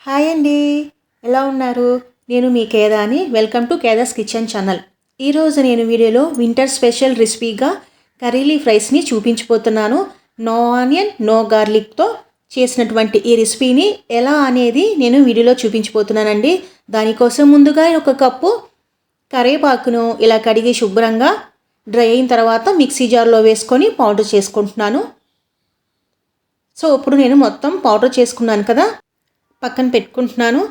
Hi అండి, ఎలా ఉన్నారు? నేను మీ కేదాని. Welcome to Keda's kitchen channel. ఈరోజు నేను వీడియోలో వింటర్ స్పెషల్ రెసిపీగా కర్రీ లీఫ్ రైస్ని చూపించబోతున్నాను. నో ఆనియన్ నో గార్లిక్తో చేసినటువంటి ఈ రెసిపీని ఎలా అనేది నేను వీడియోలో చూపించబోతున్నానండి. దానికోసం ముందుగా ఒక కప్పు కరివేపాకును ఇలా కడిగి శుభ్రంగా డ్రై అయిన తర్వాత మిక్సీ జార్లో వేసుకొని పౌడర్ చేసుకుంటున్నాను. సో ఇప్పుడు నేను మొత్తం పౌడర్ చేసుకున్నాను కదా, పక్కన పెట్టుకుంటున్నాను.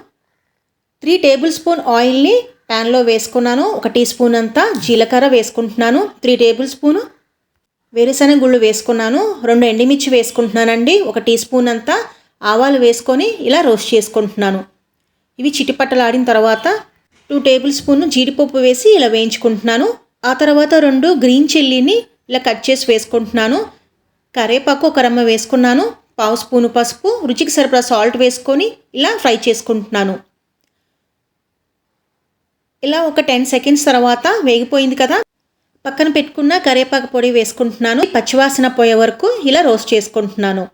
3 టేబుల్ స్పూన్ ఆయిల్ని ప్యాన్లో వేసుకున్నాను. 1 టీ స్పూన్ అంతా జీలకర్ర వేసుకుంటున్నాను. 3 టేబుల్ స్పూను వేరుశనగ గుళ్ళు వేసుకున్నాను. 2 ఎండుమిర్చి వేసుకుంటున్నానండి. 1 టీ స్పూన్ అంతా ఆవాలు వేసుకొని ఇలా రోస్ట్ చేసుకుంటున్నాను. ఇవి చిటిపట్టలాడిన తర్వాత 2 టేబుల్ స్పూన్ జీడిపప్పు వేసి ఇలా వేయించుకుంటున్నాను. ఆ తర్వాత 2 గ్రీన్ చిల్లీని ఇలా కట్ చేసి వేసుకుంటున్నాను. కరివేపాకు 1 రెమ్మ వేసుకున్నాను. 1/2 స్పూను పసుపు, రుచికి సరిపడా సాల్ట్ వేసుకొని ఇలా ఫ్రై చేసుకుంటున్నాను. ఇలా ఒక 10 సెకండ్స్ తర్వాత వేగిపోయింది కదా, పక్కన పెట్టుకున్న కరివేపాకు పొడి వేసుకుంటున్నాను. పచ్చివాసన పోయే వరకు ఇలా రోస్ట్ చేసుకుంటున్నాను.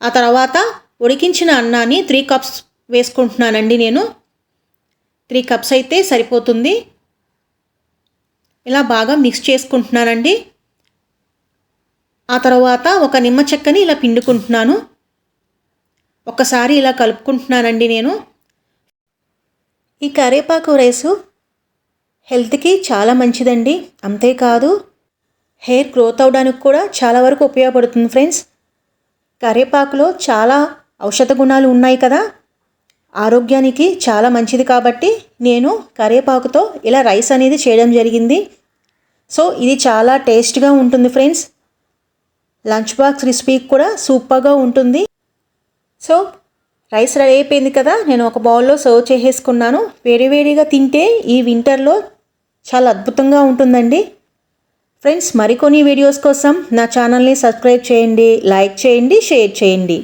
ఆ తర్వాత ఉడికించిన అన్నాన్ని 3 కప్స్ వేసుకుంటున్నానండి. నేను 3 కప్స్ అయితే సరిపోతుంది. ఇలా బాగా మిక్స్ చేసుకుంటున్నానండి. ఆ తర్వాత ఒక నిమ్మ చెక్కని ఇలా పిండుకుంటున్నాను. ఒక్కసారి ఇలా కలుపుకుంటున్నానండి నేను. ఈ కరివేపాకు రైసు హెల్త్కి చాలా మంచిదండి. అంతేకాదు హెయిర్ గ్రోత్ అవడానికి కూడా చాలా వరకు ఉపయోగపడుతుంది ఫ్రెండ్స్. కరివేపాకులో చాలా ఔషధ గుణాలు ఉన్నాయి కదా, ఆరోగ్యానికి చాలా మంచిది కాబట్టి నేను కరివేపాకుతో ఇలా రైస్ అనేది చేయడం జరిగింది. సో ఇది చాలా టేస్ట్గా ఉంటుంది ఫ్రెండ్స్. లంచ్ బాక్స్ రెసిపీ కూడా సూపర్గా ఉంటుంది. సో రైస్ రెడీ అయిపోయింది కదా, నేను ఒక బౌల్లో సర్వ్ చేసేసుకున్నాను. వేడివేడిగా తింటే ఈ వింటర్లో చాలా అద్భుతంగా ఉంటుందండి. ఫ్రెండ్స్, మరికొన్ని వీడియోస్ కోసం నా ఛానల్ని సబ్స్క్రైబ్ చేయండి, లైక్ చేయండి, షేర్ చేయండి.